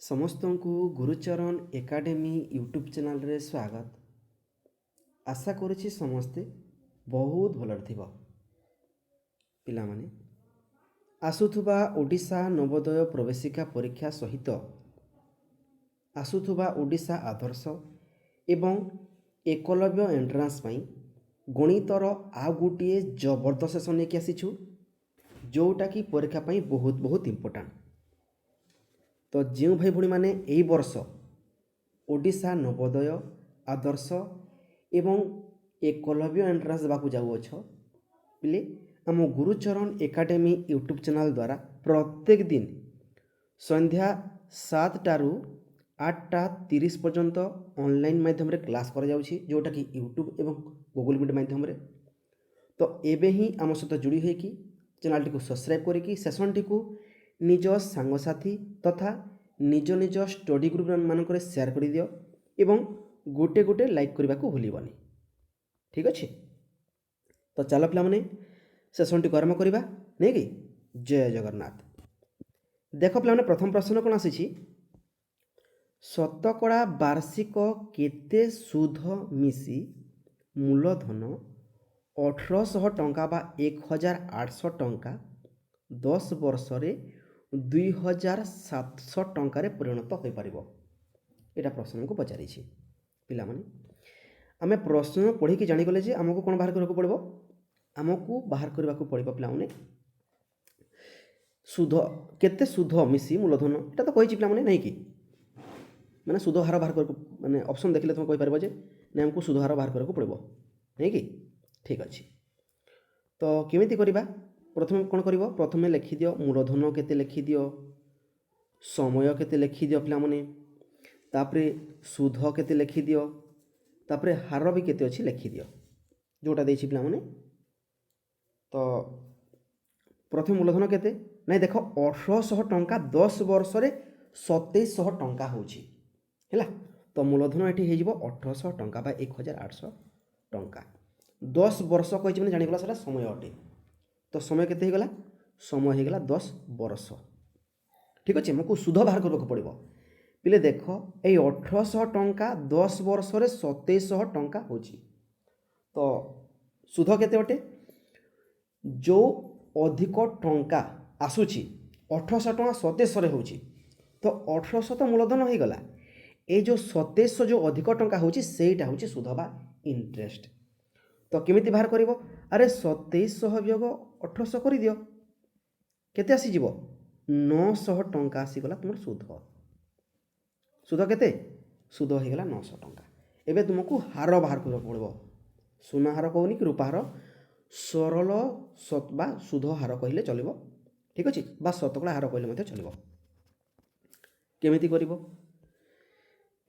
ସମସ୍ତଙ୍କୁ Gurucharan academy YouTube ଚ୍ୟାନେଲ୍ରେ ସ୍ୱାଗତ। ଆଶା କରୁଛି ସମସ୍ତେ ବହୁତ ଭଲରେ ଥିବ। ପିଲାମାନେ ଆସୁଥିବା ଓଡ଼ିଶା ନବୋଦୟ ପ୍ରବେଶିକା ପରୀକ୍ଷା ସହିତ ଆସୁଥିବା ଓଡ଼ିଶା ଆଦର୍ଶ ଏବଂ ଏକଲବ୍ୟ ଏଣ୍ଟ୍ରାନ୍ସ ପାଇଁ ଗଣିତର ଆଉ ଗୋଟିଏ ଜବରଦସ୍ତ ସେସନ୍ ନେଇକି ଆସିଛୁ, ଯେଉଁଟାକି ପରୀକ୍ଷା ପାଇଁ ବହୁତ ଇମ୍ପୋର୍ଟାଣ୍ଟ। ତ ଯେଉଁ ଭାଇ ଭଉଣୀମାନେ ଏହି ବର୍ଷ ଓଡ଼ିଶା ନବୋଦୟ ଆଦର୍ଶ ଏବଂ ଏକଲବ୍ୟ ଏଣ୍ଟ୍ରାନ୍ସ ଦେବାକୁ ଯାଉଅଛ ପିଲେ, ଆମ ଗୁରୁଚରଣ ଏକାଡେମୀ ୟୁଟ୍ୟୁବ୍ ଚ୍ୟାନେଲ୍ ଦ୍ୱାରା ପ୍ରତ୍ୟେକ ଦିନ ସନ୍ଧ୍ୟା 7ଟାରୁ 8ଟା 30 ପର୍ଯ୍ୟନ୍ତ ଅନଲାଇନ୍ ମାଧ୍ୟମରେ କ୍ଲାସ୍ କରାଯାଉଛି, ଯେଉଁଟାକି ୟୁଟ୍ୟୁବ୍ ଏବଂ ଗୁଗୁଲ୍ ମିଟ୍ ମାଧ୍ୟମରେ। ତ ଏବେ ହିଁ ଆମ ସହିତ ଯୋଡ଼ି ହୋଇକି ଚ୍ୟାନେଲ୍ଟିକୁ ସବସ୍କ୍ରାଇବ୍ କରିକି ସେସନ୍ଟିକୁ ନିଜ ସାଙ୍ଗସାଥି ତଥା ନିଜ ଷ୍ଟଡି ଗ୍ରୁପ୍ ମାନଙ୍କରେ ସେୟାର କରିଦିଅ ଏବଂ ଗୋଟେ ଲାଇକ୍ କରିବାକୁ ଭୁଲିବନି। ଠିକ୍ ଅଛି, ତ ଚାଲ ପିଲାମାନେ ସେସନ୍ଟିକୁ ଆରମ୍ଭ କରିବା ନାଇକି। ଜୟ ଜଗନ୍ନାଥ। ଦେଖ ପିଲାମାନେ, ପ୍ରଥମ ପ୍ରଶ୍ନ କ'ଣ ଆସିଛି? ଶତକଡ଼ା ବାର୍ଷିକ କେତେ ସୁଧ ମିଶି ମୂଳଧନ 1800 ଟଙ୍କା ବା 1800 ଟଙ୍କା 10 ବର୍ଷରେ 2700 ଟଙ୍କାରେ ପରିଣତ ହୋଇପାରିବ? ଏଇଟା ପ୍ରଶ୍ନକୁ ପଚାରିଛି। ପିଲାମାନେ ଆମେ ପ୍ରଶ୍ନ ପଢ଼ିକି ଜାଣିଗଲେ ଯେ ଆମକୁ କ'ଣ ବାହାର କରିବାକୁ ପଡ଼ିବ? ଆମକୁ ବାହାର କରିବାକୁ ପଡ଼ିବ ପିଲାମାନେ ସୁଧ କେତେ ସୁଧ ମିଶି ମୂଳଧନ। ଏଇଟା ତ କହିଛି ପିଲାମାନେ, ନାଇଁ କି? ମାନେ ସୁଧ ହାର ବାହାର କରିବାକୁ, ମାନେ ଅପସନ୍ ଦେଖିଲେ ତୁମେ କହିପାରିବ ଯେ ନାଇଁ ଆମକୁ ସୁଧ ହାର ବାହାର କରିବାକୁ ପଡ଼ିବ, ନାଇଁ କି? ଠିକ୍ ଅଛି, ତ କେମିତି କରିବା? ପ୍ରଥମେ କ'ଣ କରିବ? ପ୍ରଥମେ ଲେଖିଦିଅ ମୂଳଧନ କେତେ ଲେଖିଦିଅ, ସମୟ କେତେ ଲେଖିଦିଅ ପିଲାମାନେ, ତାପରେ ସୁଧ କେତେ ଲେଖିଦିଅ, ତାପରେ ହାର ବି କେତେ ଅଛି ଲେଖିଦିଅ, ଯେଉଁଟା ଦେଇଛି ପିଲାମାନେ। ତ ପ୍ରଥମେ ମୂଳଧନ କେତେ? ନାଇଁ ଦେଖ, 1800 ଟଙ୍କା 10 ବର୍ଷରେ 2700 ଟଙ୍କା ହେଉଛି ହେଲା। ତ ମୂଳଧନ ଏଠି ହେଇଯିବ 1800 ଟଙ୍କା ବା 1800 ଟଙ୍କା। 10 ବର୍ଷ କହିଛି ମାନେ ଜାଣିଗଲା ସେଟା ସମୟ ଅଟେ। ତ ସମୟ କେତେ ହେଇଗଲା? ସମୟ ହେଇଗଲା 10 ବର୍ଷ। ଠିକ୍ ଅଛି, ଆମକୁ ସୁଧ ବାହାର କରିବାକୁ ପଡ଼ିବ। ପିଲେ ଦେଖ, ଏଇ 1800 ଟଙ୍କା 10 ବର୍ଷରେ 2700 ଟଙ୍କା ହେଉଛି। ତ ସୁଧ କେତେ ଅଟେ? ଯେଉଁ ଅଧିକ ଟଙ୍କା ଆସୁଛି 1800 ଟଙ୍କା 2700ରେ ହେଉଛି, ତ 1800 ତ ମୂଳଧନ ହେଇଗଲା, এই ଯେଉଁ 2700 ଯେଉଁ ଅଧିକ ଟଙ୍କା ହେଉଛି ସେଇଟା ହେଉଛି ସୁଧ ବା ଇଣ୍ଟରେଷ୍ଟ। ତ କେମିତି ବାହାର କରିବ? ଆରେ 2700 ବିୟୋଗ 1800 କରିଦିଅ, କେତେ ଆସିଯିବ? 900 ଟଙ୍କା ଆସିଗଲା ତୁମର ସୁଧ। ସୁଧ କେତେ? ସୁଧ ହେଇଗଲା 900 ଟଙ୍କା। ଏବେ ତୁମକୁ ହାର ବାହାର କରିବାକୁ ପଡ଼ିବ। ସୁନା ହାର କହୁନି କି ରୂପା ହାର, ସରଳ ବା ସୁଧ ହାର କହିଲେ ଚଳିବ। ଠିକ୍ ଅଛି, ବା ଶତକଡ଼ା ହାର କହିଲେ ମଧ୍ୟ ଚଳିବ। କେମିତି କରିବ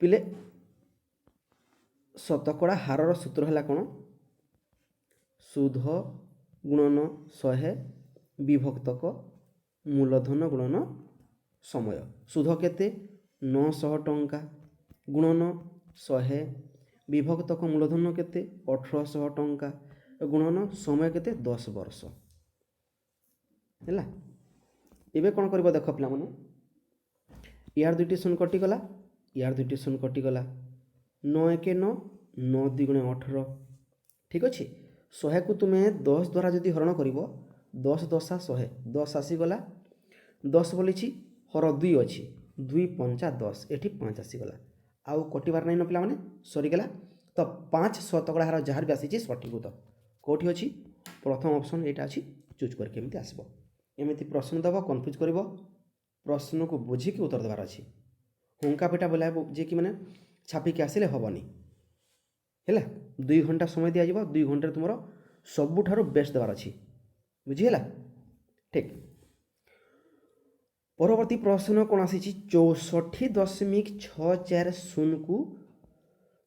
ପିଲେ? ଶତକଡ଼ା ହାରର ସୂତ୍ର ହେଲା କ'ଣ? ସୁଧ ଗୁଣନ 100 ବିଭକ୍ତକ ମୂଳଧନ ଗୁଣନ ସମୟ। ସୁଧ କେତେ? 900 ଟଙ୍କା ଗୁଣନ 100 ବିଭକ୍ତକ ମୂଳଧନ କେତେ? 1800 ଟଙ୍କା ଗୁଣନ ସମୟ କେତେ? 10 ବର୍ଷ ହେଲା। ଏବେ କ'ଣ କରିବ ଦେଖ ପିଲାମାନେ, ୟାର ଦୁଇଟି ଶୂନ କଟିଗଲା, ୟାର ଦୁଇଟି ଶୂନ କଟିଗଲା, 9 1 9, 9 2 18। ଠିକ୍ ଅଛି, 100କୁ ତୁମେ 10 ଦ୍ୱାରା ଯଦି ହରଣ କରିବ, 10 10 100, 10 ଆସିଗଲା, 10 ବୋଲିଛି, ହର 2 ଅଛି, 2 5 10, ଏଠି 5 ଆସିଗଲା, ଆଉ କଟିବାର ନାହିଁ ନା ପିଲାମାନେ, ସରିଗଲା। ତ 5 ଶତକଡ଼ା ହାର ଯାହାର ବି ଆସିଛି ସଠିକ୍ ଉତ୍ତର କେଉଁଠି ଅଛି? ପ୍ରଥମ ଅପସନ୍ ଏଇଟା ଅଛି, ଚୁଜ୍ କରି କେମିତି ଆସିବ। ଏମିତି ପ୍ରଶ୍ନ ଦେବ, କନଫ୍ୟୁଜ୍ କରିବ, ପ୍ରଶ୍ନକୁ ବୁଝିକି ଉତ୍ତର ଦେବାର ଅଛି। ହୁଙ୍କା ପିଟା ବୋଲାଇବ ଯେ କି ମାନେ ଛାପିକି ଆସିଲେ ହେବନି ହେଲା। 2 ଘଣ୍ଟା ସମୟ ଦିଆଯିବ, 2 ଘଣ୍ଟାରେ ତୁମର ସବୁଠାରୁ ବେଷ୍ଟ ଦେବାର ଅଛି, ବୁଝିହେଲା? ଠିକ୍। ପରବର୍ତ୍ତୀ ପ୍ରଶ୍ନ କ'ଣ ଆସିଛି? 64.640କୁ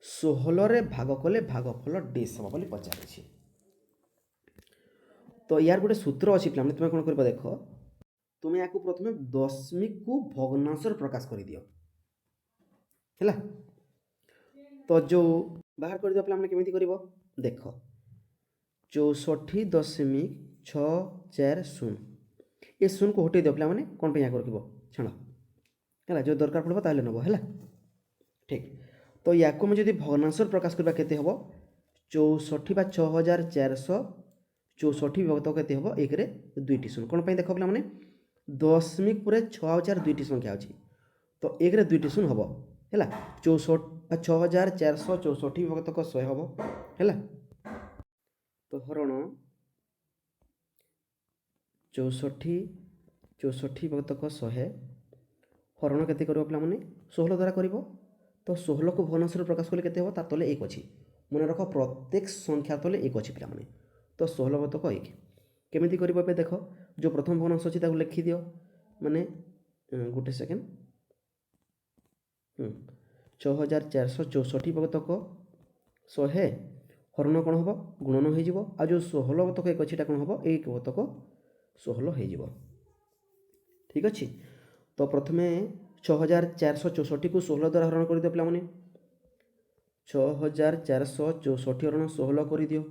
16ରେ ଭାଗ କଲେ ଭାଗଫଳ ଡିସ୍ ହେବ ବୋଲି ପଚାରିଛି। ତ ୟାର ଗୋଟେ ସୂତ୍ର ଅଛି ପିଲାମାନେ, ତୁମେ କ'ଣ କରିବ ଦେଖ, ତୁମେ ୟାକୁ ପ୍ରଥମେ ଦଶମିକକୁ ଭଗ୍ନାଂଶରେ ପ୍ରକାଶ କରିଦିଅ ହେଲା। ତ ଯେଉଁ ବାହାର କରିଦିଅ ପିଲାମାନେ, କେମିତି କରିବ ଦେଖ, 64.640 ଏ ଶୂନକୁ ହଟେଇ ଦିଅ ପିଲାମାନେ। କ'ଣ ପାଇଁ ୟାକୁ ରଖିବ? ଛାଣ है जो दरकार पड़ो ताहले नब है ठीक। तो या जब भग्नांश प्रकाश करवा के हम 64 बा 6464 विभक्त के हम एक दुईटी शून्य कौन देख पे मैंने दशमिक पर 6,000 दुईटी संख्या अच्छी तो एक दुईटी शून्य हम है 6464 विभक्त 100 हम है तो हरण 64 विभक्त 100 हरण के पे 16 द्वारा कर तो 16 को भग्नांश प्रकाश कले के तार तले 1 अच्छी मन रख प्रत्येक संख्या तले 1 अच्छी पे तो 16 बतक 1 केमी कर देख जो प्रथम भग्नांश अच्छी लिखि दियो माने गोटे सेकेंड 6464 बतक 100 हरण कौन हम गुणन हो जो 16 बतक 1 अच्छी कौन हम 1 बतक 16 हो ठीक अच्छे। तो प्रथमे 6464 को 16 द्वारा हरण कर दियो पे 6464 हरण 16 कर दियो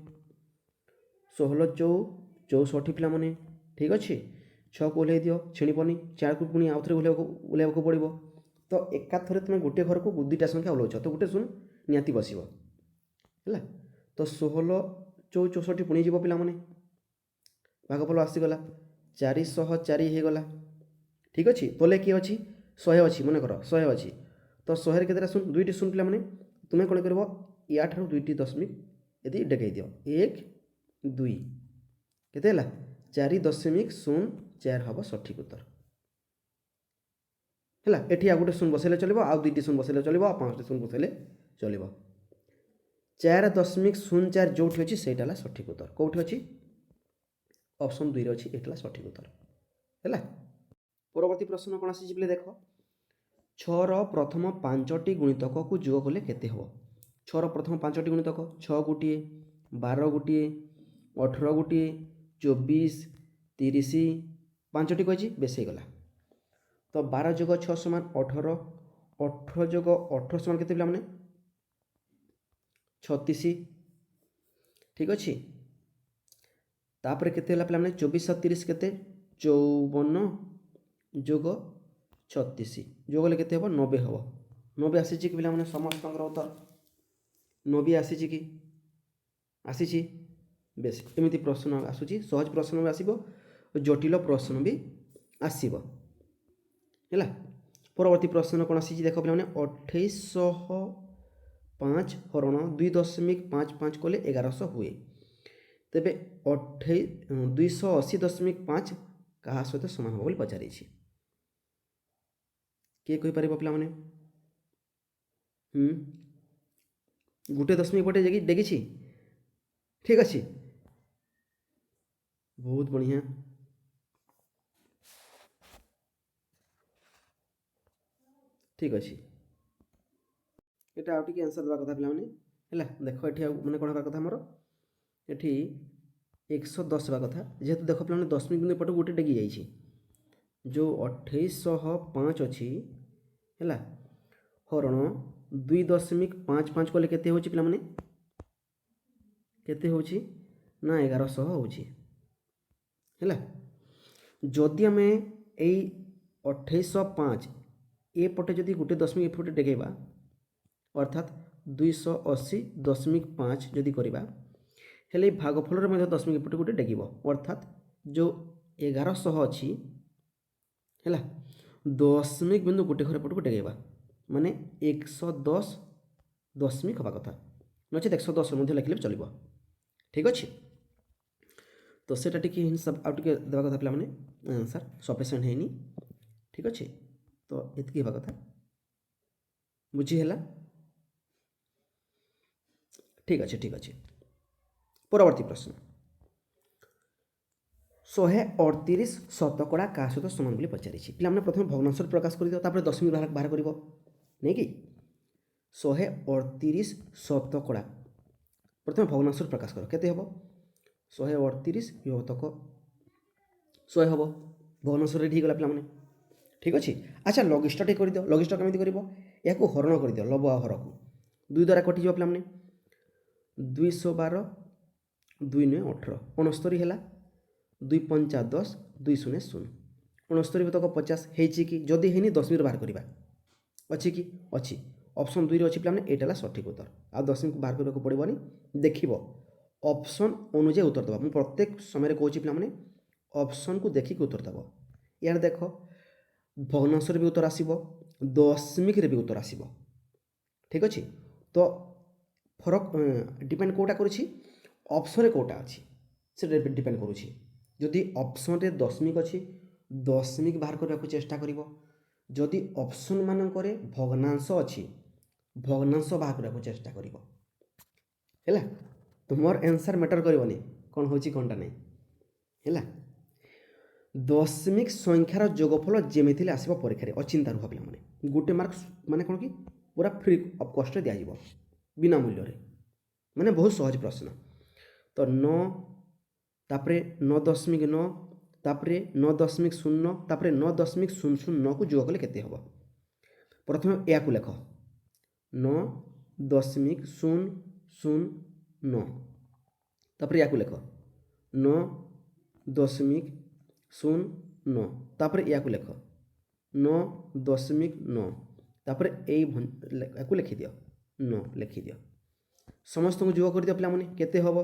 16 64 पे ठीक अच्छे 6 को ओल्हे दियो छिणीपनी 4 को पुणी आउ थे ओल्हाइक पड़ो तो एकाथरे तुम गोटे घर को दुईटा संख्या ओल्हाउछ तो गोटे शून्य निहाती बस है तो 16 64 पुणी जीव पे भागफल आसीगला 404 होगला ठीक अच्छे तले किए अच्छी 100 अच्छी मन कर 100 अच्छी तो 100 के शून्य दुईटी शून्य पे तुम्हें कौन कर या दुईटी दशमिक यदि डेकई दियो 1 2 केते 4.04 हम सठिक उत्तर है एटी आ गोटे शून्य बसैले चलो आउ दुईटी शून्य बसैले चलो आ 5टी शून्य बसैले चलो 4.04 जो अच्छी से सठिक उत्तर कौटी अच्छी ऑप्शन 2 अच्छी ये सठिक उत्तर है। परवर्ती प्रश्न कौन आसी देख 6 प्रथम 5टी गुणितक को जोग कले केते हम 6 प्रथम 5टी गुणितक 6 गोटे 12 गोटे 18 गोटे 24 30 5टी कही बेस हो गला तो 12 जोग 6 समान 18 18 जोग 18 समान केते पे 36 ठीक अच्छे तापर केते पे 24 और 30 केते 54 जोग 36 जोग ले केते हम 90 हम 90 आसी कि पे समस्त उत्तर 90 आसी कि आसी बेस एमती प्रश्न आसूँ सहज प्रश्न भी आसो जटिल प्रश्न भी आसब है। परवर्ती प्रश्न कौन आसी देख पे 2805 हरण 2.55 कले 1100 हुए तेबे 280.5 क्या सहित सामान हम पचारि किए कहीपर पे गोटे दशमिक पटे डेगी ठीक अच्छे बहुत बढ़िया ठीक अच्छे यहाँ आउट आंसर देवा कथा पे है देख ये मैंने कौन हर कथा मोर ये 110 हवा कथा जेहेतु देख पे दशमिक बिंदु पट गोटे डेगी जाइए जो 2805 अच्छी है हरण 2.55 कले केते होची पिला माने केते होची ना 1100 होची है जदि आम यही 2805 ए पटे जदि गोटे दशमिक एपटे डेगेबा अर्थात 280.5 जदि करवा हेले भागफल दशमिक एपटे गोटे डेगिब अर्थात जो 1100 अच्छी है दशमिक बिंदु गोटे घर पट को डेगेबा माने 110 दशमिक हवा कथा नचेत 110 मध्य लिखले चलो ठीक अच्छे तो सेटा टिके हिसाब आउ टे देवा कथा पे आंसर सफिशिएंट है ठीक अच्छे तो ये हवा कथा बुझीगला ठीक अच्छे परवर्ती प्रश्न 138 शतकड़ा क्या सहित सामान बोली पचारि पे प्रथम भग्नांश प्रकाश कर दियो दशमिक बाहर कर नहीं कि 138 शतकड़ा प्रथम भग्नांश प्रकाश कर केते हम 138 विभक्तक 100 हम भग्नांश रेडी गला पे ठीक अच्छे। अच्छा लघिष्ठ टे कर दियो लघिष्ठ केमी कर या हरण कर दियो लब हर को 2 द्वारा कटिज पे 212 2 9 18 69 है 2 5 10 2 0 0 69 तक 50 ହେଇଛି କି ଯଦି ହେଇନି 10 ବାହାର କରିବା ଅଛି କି ଅଛି ଅପସନ୍ 2 ରେ ଅଛି ପିଲାମାନେ ଏଇଟା ହେଲା ସଠିକ୍ ଉତ୍ତର ଆଉ 10 ବାହାର କରିବାକୁ ପଡ଼ିବନି ଦେଖିବ ଅପସନ୍ ଅନୁଯାୟୀ ଉତ୍ତର ଦେବ ମୁଁ ପ୍ରତ୍ୟେକ ସମୟରେ କହୁଛି ପିଲାମାନେ ଅପସନ୍କୁ ଦେଖିକି ଉତ୍ତର ଦେବ ଇଆଡ଼େ ଦେଖ ଭଗ୍ନାଂଶରେ ବି ଉତ୍ତର ଆସିବ ଦଶମିକରେ ବି ଉତ୍ତର ଆସିବ ଠିକ୍ ଅଛି ତ ଫରକ ডিপেন্ড କେଉଁଟା କରୁଛି ଅପସନ୍ରେ କେଉଁଟା ଅଛି ସେଟା ডিপেন্ড କରୁଛି ଯଦି ଅପସନ୍ରେ ଦଶମିକ ଅଛି ଦଶମିକ ବାହାର କରିବାକୁ ଚେଷ୍ଟା କରିବ ଯଦି ଅପସନ୍ ମାନଙ୍କରେ ଭଗ୍ନାଂଶ ଅଛି ଭଗ୍ନାଂଶ ବାହାର କରିବାକୁ ଚେଷ୍ଟା କରିବ ହେଲା ତୁମର ଆନ୍ସର୍ ମ୍ୟାଟର୍ କରିବନି କ'ଣ ହେଉଛି କ'ଣଟା ନାହିଁ ହେଲା ଦଶମିକ ସଂଖ୍ୟାର ଯୋଗଫଳ ଯେମିତି ହେଲେ ଆସିବ ପରୀକ୍ଷାରେ ଅଚିନ୍ତା ରୁହ ପିଲାମାନେ ଗୋଟେ ମାର୍କ ମାନେ କ'ଣ କି ପୁରା ଫ୍ରି ଅଫ୍ କଷ୍ଟରେ ଦିଆଯିବ ବିନା ମୂଲ୍ୟରେ ମାନେ ବହୁତ ସହଜ ପ୍ରଶ୍ନ ତ 9 ତାପରେ 9.9 ତାପରେ 9.0 ତାପରେ 9.009 যোগ কলে কেতে হব প্রথমে ইয়াকু লেখ 9.009 তারপরে ইয়াকু লেখ 9.009 তারপরে ইয়াকু লেখ 9.9 তারপরে এই ইয়াকু লিখি দিও 9 লিখি দিও সমস্ত যোগ করে দিও পিলামানে কেতে হব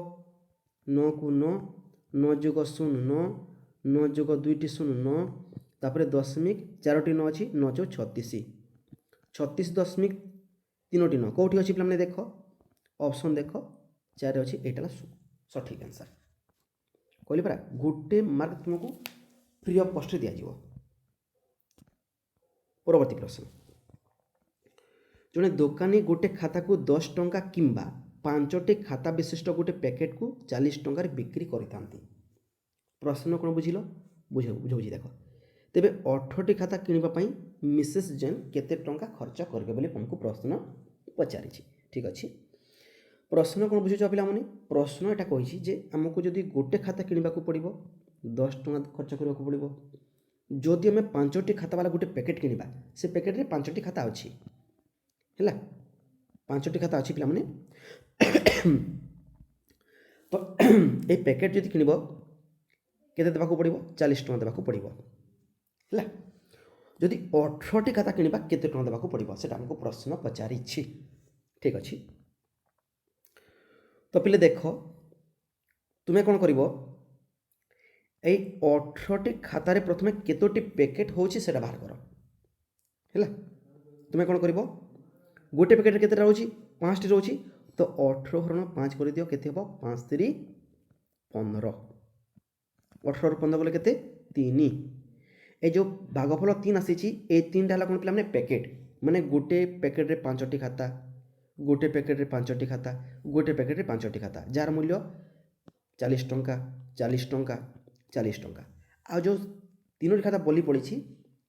9 को 9 9 যোগ 0 9 9 যোগ 2টি 0 9 তারপরে দশমিক 4টি 9 ଅଛି 9 যোগ 36 36.3টি 9 কোটি ଅଛି ପିଲାମାନେ ଦେଖ ଅପସନ୍ ଦେଖ 4 ଅଛି ଏଇଟା ହେଲା ସଠିକ୍ ଆନ୍ସର୍ କହିଲି ପରା ଗୋଟେ ମାର୍କ ତୁମକୁ ଫ୍ରି ଅଫ୍ କଷ୍ଟରେ ଦିଆଯିବ ପରବର୍ତ୍ତୀ ପ୍ରଶ୍ନ ଜଣେ ଦୋକାନୀ ଗୋଟେ ଖାତାକୁ 10 ଟଙ୍କା କିମ୍ବା 5ଟି ଖାତା ବିଶିଷ୍ଟ ଗୋଟେ ପ୍ୟାକେଟକୁ 40 ଟଙ୍କାରେ ବିକ୍ରି କରିଥାନ୍ତି ପ୍ରଶ୍ନ କ'ଣ ବୁଝିଲ ବୁଝାଉଛି ଦେଖ ତେବେ 18ଟି ଖାତା କିଣିବା ପାଇଁ ମିସେସ୍ ଜେନ୍ କେତେ ଟଙ୍କା ଖର୍ଚ୍ଚ କରିବେ ବୋଲି ତୁମକୁ ପ୍ରଶ୍ନ ପଚାରିଛି ଠିକ୍ ଅଛି ପ୍ରଶ୍ନ କ'ଣ ବୁଝୁଛ ପିଲାମାନେ ପ୍ରଶ୍ନ ଏଟା କହିଛି ଯେ ଆମକୁ ଯଦି ଗୋଟେ ଖାତା କିଣିବାକୁ ପଡ଼ିବ 10 ଟଙ୍କା ଖର୍ଚ୍ଚ କରିବାକୁ ପଡ଼ିବ ଯଦି ଆମେ 5ଟି ଖାତା ବାଲା ଗୋଟେ ପ୍ୟାକେଟ୍ କିଣିବା ସେ ପ୍ୟାକେଟରେ 5ଟି ଖାତା ଅଛି ହେଲା 5ଟି ଖାତା ଅଛି ପିଲାମାନେ ତ এই ପ୍ୟାକେଟ୍ ଯଦି କିଣିବ କେତେ ଦେବାକୁ ପଡ଼ିବ 40 ଟଙ୍କା ଦେବାକୁ ପଡ଼ିବ ହେଲା ଯଦି 18ଟି ଖାତା କିଣିବା କେତେ ଟଙ୍କା ଦେବାକୁ ପଡ଼ିବ ସେଟା ଆମକୁ ପ୍ରଶ୍ନ ପଚାରିଛି ଠିକ୍ ଅଛି ତ ପିଲେ ଦେଖ ତୁମେ କ'ଣ କରିବ এই 18ଟି ଖାତାରେ ପ୍ରଥମେ କେତୋଟି ପ୍ୟାକେଟ୍ ହେଉଛି ସେଟା ବାହାର କର ହେଲା ତୁମେ କ'ଣ କରିବ ଗୋଟେ ପ୍ୟାକେଟରେ କେତେଟା ରହୁଛି 5ଟି ରହୁଛି तो 18 हरण 5 कर दियो केते हो 5 3 15 18 ରୁ 15 बोले केते 3 ए जो भागफल 3 आसीची ए 3 टा कोन पिला माने पैकेट माने गोटे पैकेट रे 5टी खाता गोटे पैकेट रे 5टी खाता गोटे पैकेट रे 5टी खाता जार मूल्य 40 टंका 40 टंका 40 टंका आ जो तीनोटी खाता बोली पड़ीची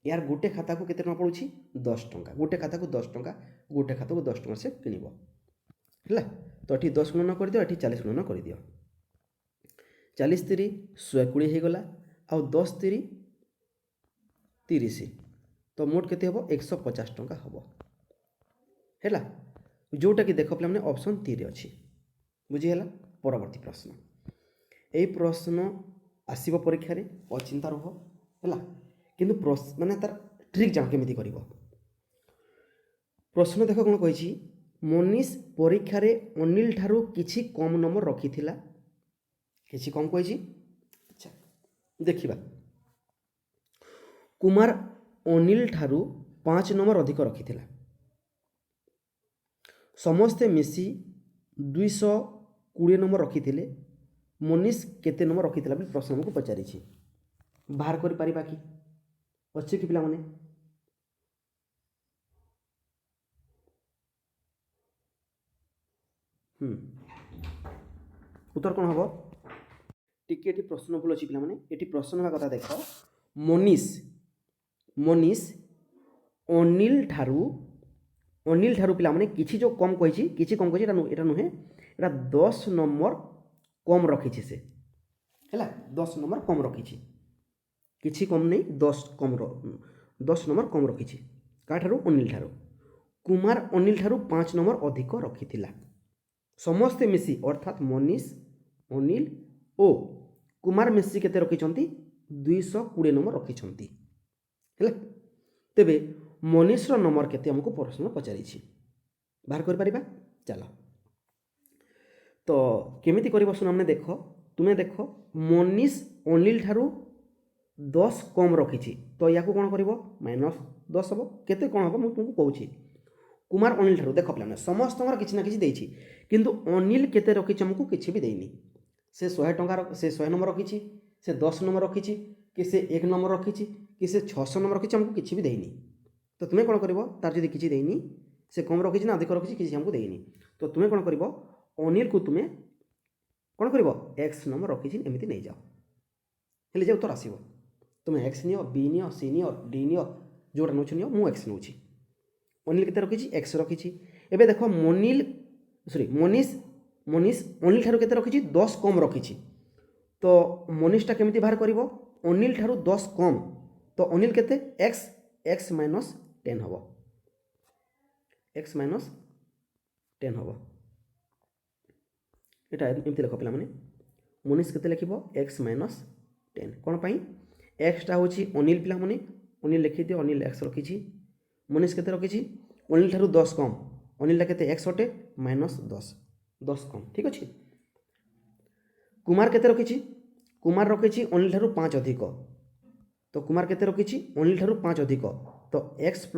यार गोटे खाता को केते टंका पड़ुची 10 टंका गोटे खाता को 10 टंका गोटे खाता को 10 टंका से किनिबो है तो ये 10 गुणन कर दियो ये 40 गुणन कर दियो 40 3 120 हो गला आ 10 3 30 तो मोट केते हबो 150 टंका हबो हैला जोटा कि देख पे ऑप्शन 3 अच्छी बुझी है परवर्ती प्रश्न यही प्रश्न आसब परीक्षा रे अचिंता रुह है किंतु माने तार ट्रिक जान केमिति करिवो प्रश्न देख कौन कही मनीष परीक्षा रे अनिल ठारू किछि कम नंबर रखिथिला किछि कम कही अच्छा देखिबा कुमार अनिल ठारू 5 नंबर अधिक रखिथिला समस्ते मिसी 220 नंबर रखिथिले मनीष केते नंबर रखिथिला बे प्रश्न हमको पचारि छी बाहर करि परिबा कि अच्छे कि पिला माने उत्तर कौन हम टिके प्रश्न भूल अच्छी पे ये प्रश्न हवा कथा देख मनीष मनीष अनिल ठारू पिला माने किछि जो कम कही किछि कम कही एटा नुहे एटा 10 नंबर कम रखी से है 10 नंबर कम रखी किछि कम नहीं 10 नंबर कम रखी क्या अनिल ठारू कुमार अनिल ठारू 5 नंबर अधिक रखी समस्ते मिसी अर्थात मनीष अनिल ओ कुमार मिसी केते रखिछंती 220 नंबर रखिछंती है। तेबे मनीष नंबर केते हमको प्रश्न पचारि बाहर कर चल। तो केमिति कर सुन हमने देख तुम्हें देख मनीष अनिल ठारू 10 कम रखी तो या कौन कर -10 हम केते कौन हम तुमको कहूँ। कुमार अनिल ठारू देख पे समस्त किसी ना किसी किंतु अनिल केते रखी हमको किसी भी देनी से 100 टंका से 100 नंबर रखी से 10 नंबर रखी कि से 1 नंबर रखी कि से 600 नंबर रखी हमको किसी भी देनी। तो तुम्हें कौन कर तार जब किसी देनी से कम रखी ना अधिक रखी किसी हमको देनी तो तुम्हें कौन कर अनिल को तुम्हें कौन कर एक्स नंबर रखी एमती नहीं जाओ हेल्ले जे उत्तर आसो तुम्हें एक्स नियो बी नियो सी नियो डी नियो जोटा नौ नियो मु एक्स नौ अनिल के रखी एक्स रखी एवं देख मनिल सॉरी मनीष मनीष अनिल ठारू केते रखी 10 कम रखी तो मनीषटा केमिति बाहर कर अनिल ठारू 10 कम तो अनिल केते एक्स एक्स माइनस 10 हम एक्स माइनस 10 हम यहाँ एमती लिख पे मनीष केते लिख एक्स माइनस 10 कौन पाई एक्सटा हूँ अनिल पिला मैंने अनिल लिखी दियो अनिल एक्स रखी मनीष केते रखी अनिल ठारू 10 कम अनिल केते एक्स अटे -10 कम ठीक अच्छे। कुमार केते रखी कुमार रखी अनिल ठारू 5 अधिक तो कुमार केते रखी अनिल ठारू 5 अधिक तो x +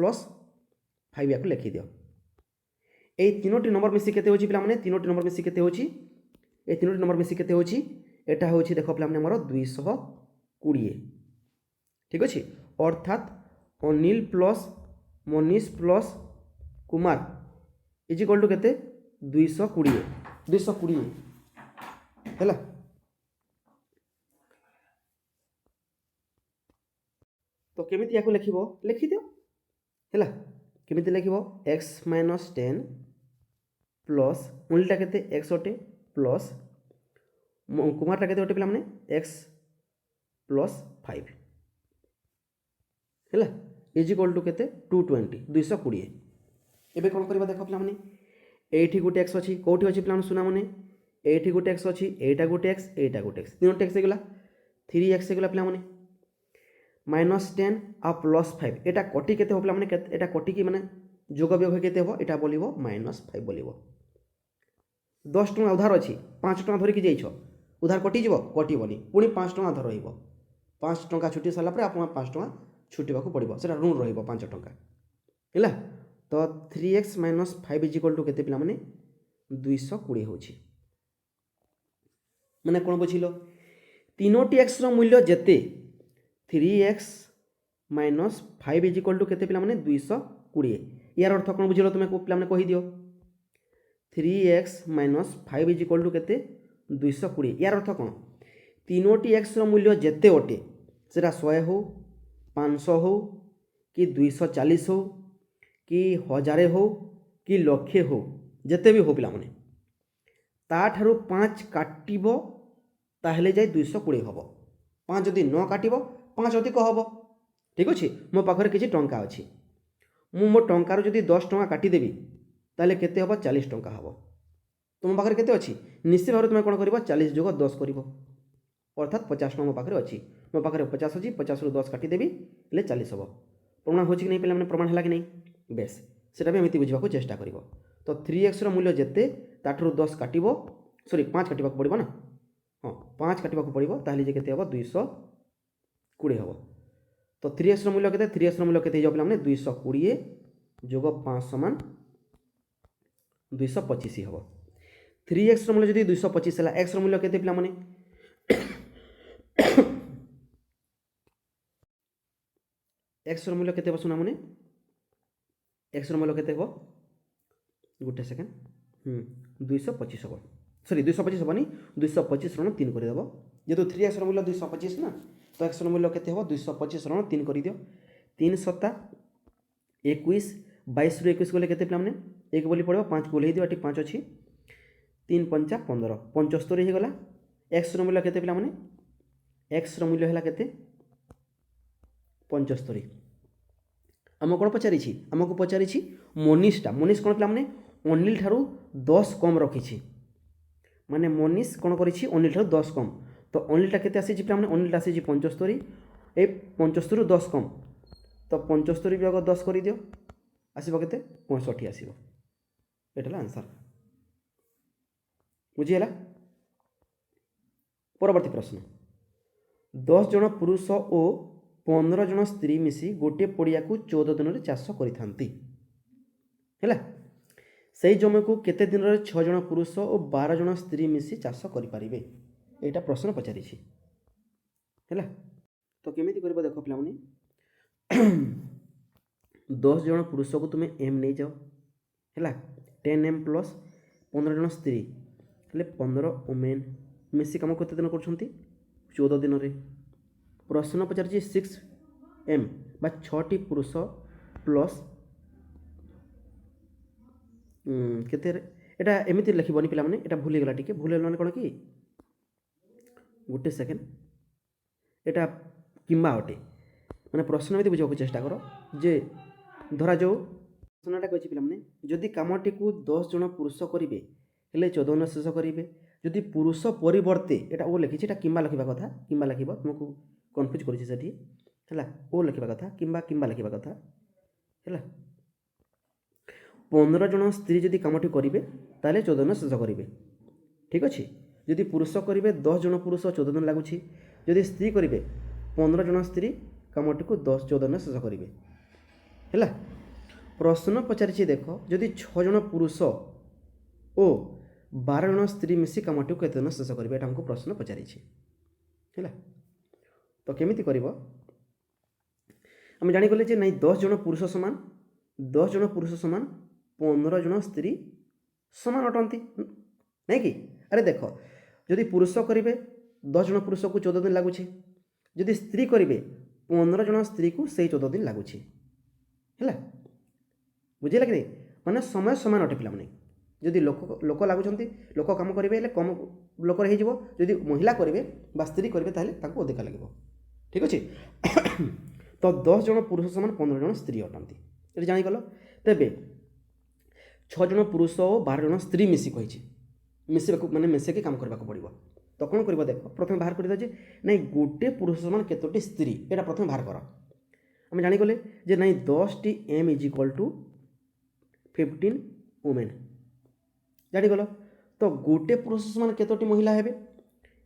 5 या लिखी दियो ये तीनोटी नंबर मिसी केते होची पिला माने तीनोटी नंबर मिसी केते होची ये तीनोटी नंबर मिसी केते होची एटा होची देखो पिला माने हमर 220 ठीक अच्छे अर्थात Anil plus Manish plus Kumar is equal to केते 220 है। तो केमिति या लिख लिखि दियो है केमिति लिख एक्स माइनस 10 प्लस अनिलटा केते एक्स अटे प्लस कुमारटा केते अटे पिला माने एक्स प्लस 5 है इज इक्वल टू केते 220 एबे कौन करबा देखो पिला माने एठी गोटे एक्स अच्छी कौटी अच्छी पिला सुना माने एठी गोटे एक्स अच्छी एटा गोटे एक्स तीनोटे एक्स गला 3x गला पिला माने -10 आ +5 एटा कटी केते हो पिला माने एटा कटी की माने जोग व्यवहार केते हो एटा बोलिबो -5 बोलिबो 10 टका उधार अच्छी 5 टका धरिकी जाइछ उधार कटी जीवो कटिबोनी पुणी 5 टका धर रहिबो 5 टका छुटी सारा पर आप 5 टका छुटिबा को पड़िबो सेटा ऋण रहिबो 5 टका हैला। तो 3x - 5 इज इक्वल टू केते पिला माने 220 होची माने कोन बुझिलो तीनोटी x रो मूल्य जेते 3x - 5 इज इक्वल टू केते पिला माने 220 यार अर्थ कोन बुझिलो तुमे को पिला माने कहि दियो 3x - 5 इज इक्वल टू केते 220 यार अर्थ कोन तीनोटी x रो मूल्य जेते अटे सेटा 100 हो 500 हो कि 240 हो कि 1000 हो कि लक्षे हो जेते भी हो पिला माने ता ठारू 5 काटिबो ताहले जाय 220 हबो 5 जदि न काटिबो 5 अधिक हबो ठीक अछि मो पाखरे किछि टंका अछि मु मो टंकार जदि 10 टंका काटि देबी ताहले केते हबो 40 टंका हबो तुम पाखरे केते अछि निश्चित भाव तुम कोन करबो 40 + 10 करबो अर्थात 50 टंका मो पाखरे अछि मो पाखरे 50 अछि 50 रु 10 काटि देबी ले 40 हबो प्रमाण होछि कि नै पिला माने प्रमाण हला कि नै बेस सेटा भी एमती बुझा चेष्टा कर। तो 3x मूल्य जेते ताठू 10 काटिबो सॉरी 5 काटिबा पड़िबो ना हाँ 5 काटिबा पड़िबो ताहले जे केते हबो 220 हबो। तो 3x मूल्य केते 3x मूल्य केते हो पिला माने 220 जोग 5 समान 225 हबो 3x मूल्य जदि 225 हला x मूल्य केते पिला माने x मूल्य केते बसुना माने x मूल्य केते हो गोटे सेकेंड 225 हम सॉरी 225 हेनी 225 ऋण 3 करदेव जेहेतु 3x मूल्य 225 ना तो x मूल्य केते हो 225 ऋण 3 कर दियो 3 7 21 22 रु 21 गले केते पिला माने 1 बोली पड़ो 5 को ले दियो एटी 5 अछि 3 5 15 75 हे गला x मूल्य केते पिला माने x मूल्य हैला केते 75 आम कौन पचारि आमको पचारि मनीषटा मनीष कौन पिला माने अनिल ठारू 10 कम रखी माने मनीष कौन करी अनिल ठारू 10 कम तो अनिलटा केते आसी पिला माने अनिलटा आसी 75 ए 75 रु 10 कम तो 75 विभाग 10 कर दियो आसीबो केते 65 आसीबो एटा आंसर बुझीगला। परवर्ती प्रश्न 10 जन पुरुष और 15 जन स्त्री मिसी गोटे पड़िया को 14 दिन में चाष करिथांती हैला सेही जमी को केते दिन रे 6 जन पुरुष और 12 जन स्त्री मिसी चाष करि परिबे एटा प्रश्न पचारि छी हैला। तो केमिति करबो देखो पिला माने 10 जन पुरुष को तुम एम नहीं जाओ है 10 एम प्लस 15 जन स्त्री हेल्ले 15 ओमेन मिसी कम केते दिन कर 14 दिन रे प्रश्न पचार 6 एम बा 6टी पुरुष प्लस केते एटा एमिति लिखबनी पिला माने एटा भूली गला टिके भूल गला कोन कि गोटे सेकेंड एटा किंबा अटे माने प्रश्न में बुझाक चेष्टा कर जे धरा जाऊ प्रश्नटा कही पिला माने जदि कामटी को 10 जन पुरुष करेंगे हेले 14 दिन शेष करेंगे जदि पुरुष परिवर्ते एटा ओ लिखी एटा किंबा लिखा कथा किंबा लिखब तुमको कन्फ्यूज करिछि सेठी हैला ओ लिखा कथा किंबा किंबा लिखा कथा हैला 15 जन स्त्री जदि कामटी करेंगे ताले 14 दिन शेष करेंगे ठीक अच्छे जदि पुरुष करेंगे 10 जन पुरुष 14 दिन लगुच जदि स्त्री करेंगे 15 जन स्त्री कामटी को 14 दिन शेष करेंगे हैला। प्रश्न पचारि देख जदि 6 जन पुरुष ओ 12 जन स्त्री मिसी कामटी को केते दिन शेष करेंगे एटा हमको प्रश्न पचारि हैला। तो केमिति करिवो आम जानिगले जे नहीं 10 जन पुरुष समान 10 जन पुरुष समान 15 जन स्त्री समान अटंती नहीं कि अरे देख जदि पुरुष करेंगे 10 जन पुरुष को 14 दिन लगुच जदि स्त्री करेंगे 15 जन स्त्री को से 14 दिन लगुच है बुझे कि माने समय समान अटे पिला माने जदि लोक लोक लगुंट लोक कम करेंगे कम लोक जदि महिला करेंगे स्त्री करेंगे ताहले अधिका लगे ठीक अच्छे। तो 10 जन पुरुष समान 15 जन स्त्री अटंती ये जानीगल तेबे 6 जन पुरुष और 12 जन स्त्री मिसी कही मिसवाक माने मिसेक काम करने पड़ो तो कौन कर देख प्रथम बाहर कर दे नहीं गोटे पुरुष समान केतोटी स्त्री एटा प्रथम बाहर कर आम जानीगले जे नहीं 10 T M is equal to 15 women जानीगल तो गोटे पुरुष समान केतोटी महिला हेबे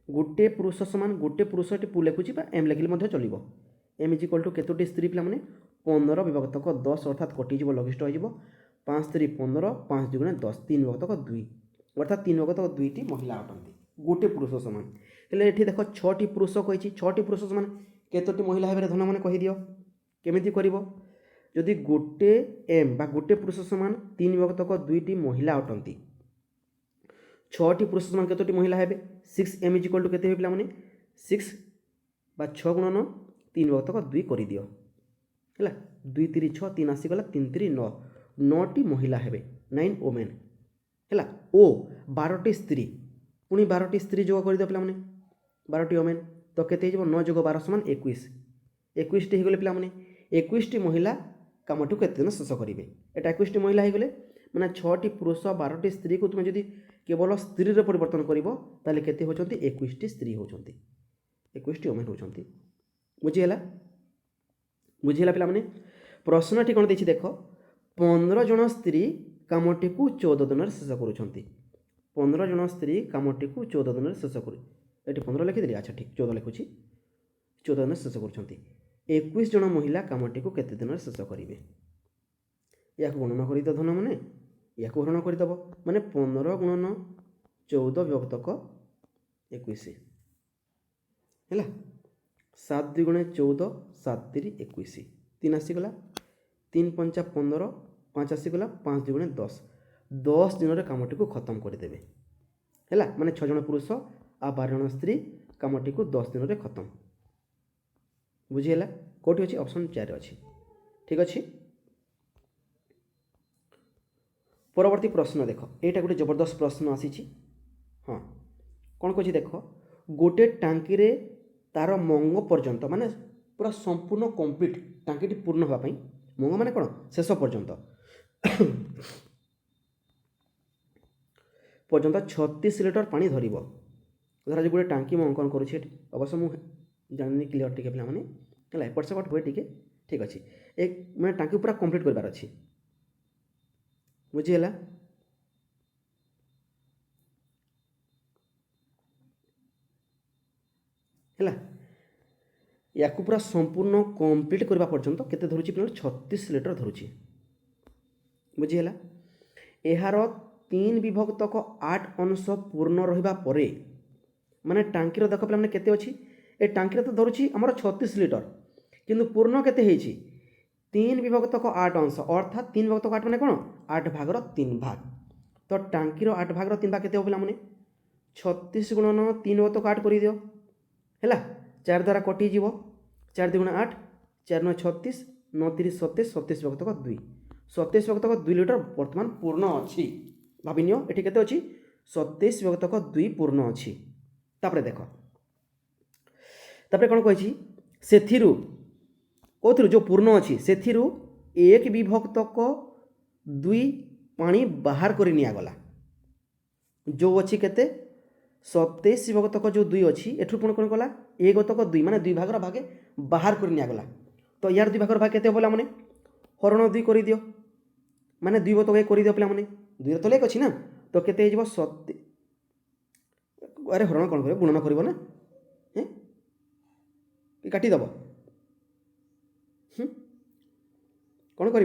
गोटे पुरुष समान गोटे पुरुषटी पु लिखुची एम लिखिले चलो एम इज इक्वल टू केतोटी स्त्री पिला माने 15 विभक्तक 10 अर्थात कटिज लघिष्ठ हो 5 3 15 5 दुगुणे 10 3 विभक्तक 2 अर्थात 3 विभक्तक 2टी महिला अटंती गोटे पुरुष समान हेले एठी देखो 6टी पुरुष कही 6टी पुरुष समान केतोटी महिला हेबे धन माने कहि दियो केमिति करिवो जदि गोटे एम बा गोटे पुरुष समान 3 विभक्तक 2टी महिला अटंती 6टी पुरुष समान केतोटी महिला हेबे 6 एम इज इक्वल टू केते पिला माने 6 बा 6 गुणन 3 विभक्तक 2 करि दियो हैला 2 3 6 3 आसी गला 3 3 9 9टी महिला हेबे 9 वुमेन हैला ओ 12टी स्त्री पुणी 12टी स्त्री जोग कर दियो पिला माने 12टी वुमेन तो केते हिजबो 9 जोग 12 समान 21 21टी हिगले पिला माने 21टी महिला कामटू केते दिन शेष करेंगे एटा 21टी महिला हिगले माने 6टी पुरुष 12टी स्त्री को तुम जदि केवल स्त्री रे परिवर्तन करिवो ताले केते होचंती 21टी स्त्री होचंती 21टी वुमेन होचंती बुझिहेला बुझिहेला पिला माने प्रश्नटी कोन देछि देखो 15 जन स्त्री कामटी को 14 दिन शेष करूछंती 15 जन स्त्री कामटी को 14 दिन शेष कर ये 15 लिखिदेली अच्छा ठीक 14 लिखुची 14 दिन शेष करूछंती 21 जन महिला कामटी को केते दिन शेष करेंगे या गणना कर धन माने या गणना करदेव माने 15 गुणन 14 विभक्तक 21 है 7 2 14 7 3 21 3 आसीगला 3 5 15 5 आसीगला 5 2 10 10 दिन कामटी को खत्म करदेवे है माने 6 जन पुरुष आ 12 जन स्त्री कामटी को 10 दिन में खत्म बुझीगला कौटी अच्छी ऑप्शन 4 अच्छी ठीक अच्छे। परवर्ती प्रश्न देख यहाँ गोटे जबरदस्त प्रश्न आसी हाँ कौन कह देख गोटे टांकी रे तार मंग पर्यंत माने पूरा संपूर्ण कंप्लीट टांकी पूर्ण होगापाई मंग माने कौन शेष पर्यंत पर्यंत 36 लिटर पानी धर धरा जो गोटे टांकी मैं अंकन करुँचे अवश्य मुझे जानी क्लीयर टी पे मैंने एपट सेपट हुए टी ठीक अच्छे एक मैंने टाँकी पूरा कंप्लीट करबार अच्छी बुझीगला। है या पूरा संपूर्ण कंप्लीट करने पर्यंत केते धरुची पे 36 लिटर धरुची बुझीगला। यार 3 विभक्तक 8 अंश पूर्ण रहा परे माने टांकीर देख पे केते अच्छी ए टांकी तो धरुची आमर 36 लिटर किंतु पूर्ण केते हेची 3 विभक्तक 8 अंश अर्थात 3 विभक्तक 8 माने कोन 8 भागर 3 भाग। तो टांकीर 8 भागर 3 भाग केते हो पे 36 गुणन 3 विभक्तक 8 कर दियो है 4 द्वारा कटिजी 4 2 8 4 9 36 9 30 27 27 विभक्तक 2 27 विभक्तक 2 लिटर वर्तमान पूर्ण अच्छी भाविनियो ये केते अच्छी 27 विभक्तक 2 पूर्ण अच्छी। तापरे देख तापरे कौन कही से कौन जो पूर्ण अच्छी से 1 विभक्तक 2 पानी बाहर कर निगला जो अच्छी केते 27 विभक्तक जो 2 अच्छी एठू पुणी कौन कला 1 गतक 2 माने 2 भागर भागे बाहर कर निगला। तो यार 2 भागर भाग केते बोला मैंने हरण 2 कर दियो माने 2 गतक 1 कर दियो पे मैंने 2 तो 1 अच्छी ना तो केते हो 27 अरे हरण कौन कर गुणन कर ना काटिदेव कौन कर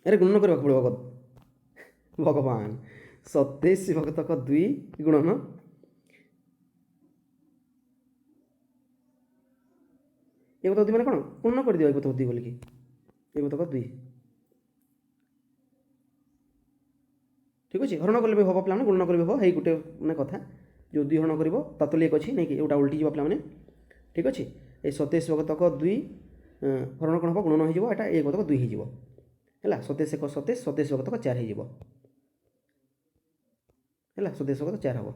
अरे गुणन करने पड़ो भगवान 27 विभक्तक 2 गुणन एक गतक 2 मैंने कौन गुणन कर दियो एक गतक 2 बोल कि एक गतक 2 ठीक अच्छे हरण कले भी हम पे गुणन करें हम है गोटे मैंने कथा जो 2 हरण कर तातुल 1 अच्छी नहीं कि गोटा उल्टी जा पे ठीक अच्छे ये 27 विभक्तक 2 हरण कौन हम गुणन हो 1 गतक 2 हो 27 1 27 27 विभक्तक 4 हो 27 विभक्त 4 हम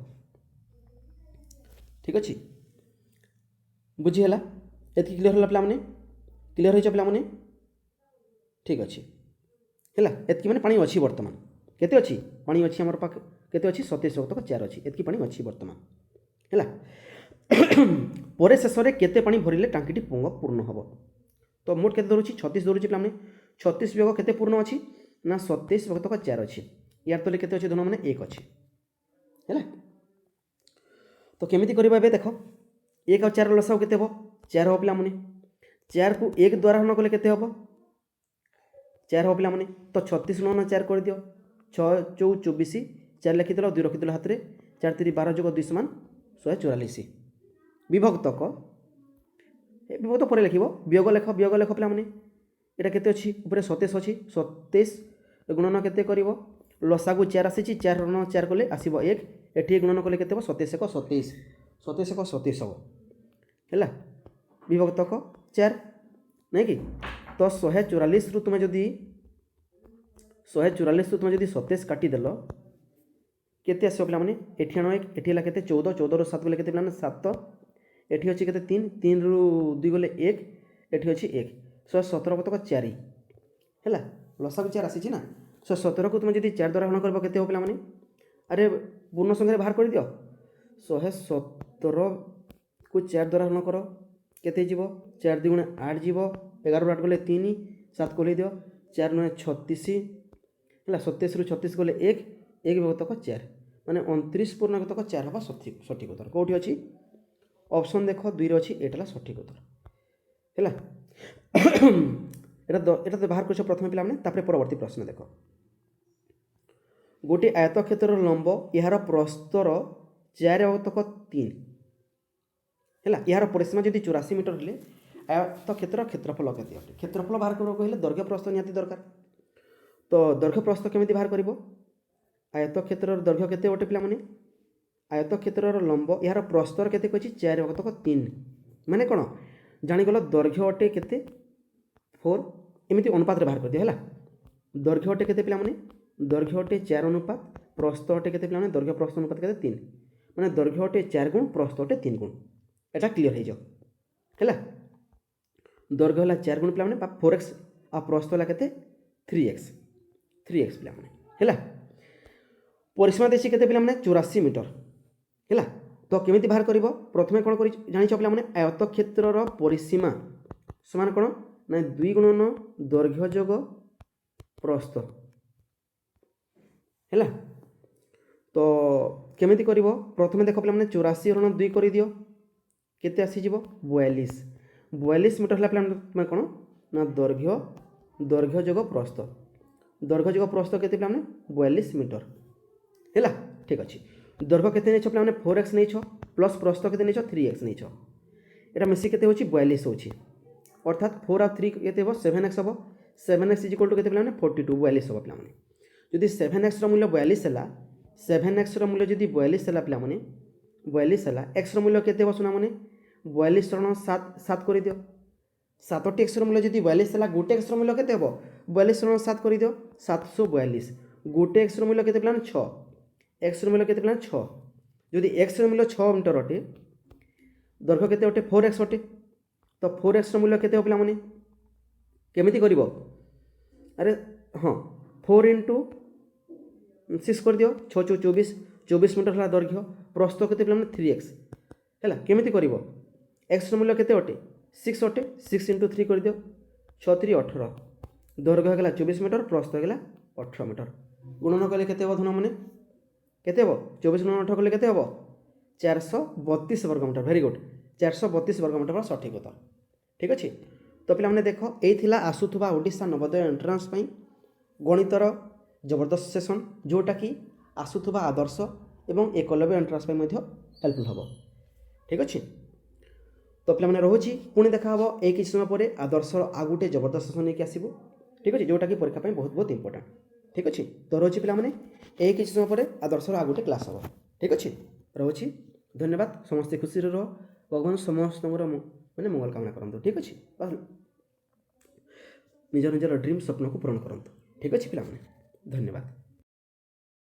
ठीक अच्छे बुझीगला। ये क्लीयर है पे क्लीयर हो पे ठीक अच्छे है एतकी मैंने पानी अच्छी बर्तमान केते अच्छी पानी अच्छी आमर पाख केते अच्छी 27 विभक्तक 4 अच्छी एतकी पानी अच्छी बर्तमान है पर शेष में केते पानी भरिले टांकी पूर्ण हम। तो मोट केते धरुची 36 धरुची पे 36 विभक्त केते पूर्ण अच्छी ना 27 विभक्तक 4 अच्छी यार तले केते अच्छी धन मैंने 1 अच्छी है। तो केमिति करबा बे देखो 1 और 4 लसाव केते हो 4 हो पे 4 को 1 द्वारा हरण कले केते हो 4 हो पे तो 36 गुणन 4 कर दियो 6 4 24 4 लिखिदेल 2 रखिदेल हाथ में 4 3 12 जोग 2 समान 144 विभक्तक विभक्त पर लिख वियोग लेख पे यहाँ केते अच्छी ऊपर 27 अच्छी 27 गुणन केते कर लसा को 4 आसी 4 रण 4 कले आसब 1 एटी गुणन कले केते 27 1 27 27 1 27 है विभक्तक 4 नहीं कि तो 144 रु तुम जदि 144 रु तुम जदि 27 काटिदेल केते आसो पे एटी आण 1 एटी है 14 14 रु 7 गले केते पे 7 एटी अच्छी केते 3 3 रु 2 गले 1 एटी अच्छी 1 117 विभक्तक 4 है लसा को 4 आसी ना 117 को तुम जब 4 द्वारा हरण कर केते हो पे अरे पूर्ण संख्या बाहर कर दियो 117 को 4 द्वारा हरण कर केते जीवो 4 2 गुणे 8 जीवो 11 8 गले 3 7 को दियो 4 9 36 है 27 रु 36 गले 1 1 विभक्तक 4 माने 29 पूर्ण विभक्तक 4 हवा सठिक उत्तर कौटी अच्छी ऑप्शन देख 2 रे अच्छी एटा सठिक उत्तर है। এটা তো বাহার করছো প্রথমে পিলাମାନେ তারপরে পরবর্তী প্রশ্ন দেখো গোটি আয়তক্ষেত্রর লম্ব ইহার প্রস্তর 4 অবতক 3 है यार परिसीमा जदि 84 मीटर हेले आयतक्षेत्र क्षेत्रफल केते अटे क्षेत्रफल बाहर कर कहले दैर्घ्य प्रस्थ निहाती दरकार। तो दैर्घ्य प्रस्थ केमिति बाहर करिवो आयतक्षेत्रर दैर्घ्य केते अटे पिलाମାନେ आयतक्षेत्रर लंब यार प्रस्तर केते कहछि 4 अवतक 3 माने कोन जानिगल दैर्घ्य अटे केते 4 एमती अनुपात बाहर कर दिया है दैर्घ्य अटे केते पिलाମାନେ दैर्घ्य अटे 4 अनुपात प्रस्थ अटे केते पिलाମାନେ दैर्घ्य प्रस्थ अनुपात केते 3 माने दैर्घ्य अटे 4 गुण प्रस्थ अटे 3 गुण एटा क्लियर हो जाओ है दैर्घ्य है 4 गुण पिलाମାନେ 4x आ प्रस्थ है केते 3x पिलाମାନେ है परिसीमा देसी केते पिलाମାନେ 84 मीटर है। तो केमिति बाहर कर प्रथम कौन कर जाच पे आयत क्षेत्र परिसीमा समान कौन ना 2 गुणन दैर्घ्य जोग प्रस्थ है। तो केमिति कर प्रथम देख पे 84 ऋण 2 कर दियो केते आसीଯିव 42 मीटर है पे कौन ना दैर्घ्य जोग प्रस्थ दैर्घ्य जोग प्रस्थ केते पे 42 मीटर है। ठीक अच्छे दैर्घ्य केते नहीं पे 4x नहीं प्लस प्रस्थ केते नहीं 3x नहीं यहाँ मिसी केते होची 42 होची अर्थात 4 और 3 केते हो 7x हम 7x इज इक्वल टू केते पे 42 42 हम पे जदि 7x मूल्य 42 है 7x मूल्य जदि 42 है पे 42 है x मूल्य केते हो सुना मैंने 42 रण 7 कर दियो 7 एक्स मूल्य जदि 42 है गोटे एक्स मूल्य केते हो 42 रण 7 कर दियो 742 गोटे एक्स मूल्य केते पे 6 एक्स मूल्य केते पे 6 जदि एक्स मूल्य 6 मीटर अटे दैर्घ्य केते अटे 4x अटे तो 4x मूल्य केते हो पे केमिति करिवो अरे हाँ 4 इंटू 6 कर दियो 6 6 24 मीटर है दैर्घ्य प्रस्थ केते पे 3x है केमिति करिवो एक्स मूल्य केते अटे 6 अटे 6 इंटू 3 कर दियो 6 3 18 दैर्घ्य होगा 24 मीटर प्रस्थ होगा 18 मीटर गुणन कले केते हो धन मैंने केते हो 24 गुणन 18 कले केते हो 432 वर्गमीटर वेरी गुड 432 वर्गमीटर सठिक उत्तर ठीक अच्छे। तो पे देख यही आसूबा ओडिशा नवोदय एंट्रांस गणितर जबरदस्त सेसन जोटा कि आसूबा आदर्श एवं एकलव्य एंट्रांस हेल्पफुल हम ठीक अच्छे। तो पे रोचे पुणी देखा हम एक किसी समय पर आदर्श आ गोटे जबरदस्त सेसन नहीं आसबू ठीक अच्छे जोटा कि परीक्षा बहुत बहुत इंपोर्टाट ठीक अच्छे। तो रोचे पे एक किसी समय पर आदर्श आ गोटे क्लास हम ठीक अच्छे रोचे धन्यवाद समस्ते खुशी रह भगवान समस्त मैंने मंगल कामना करूँ ठीक अच्छे निज निजर ड्रीम स्वप्न को पूरण करूँ ठीक अच्छे पे धन्यवाद।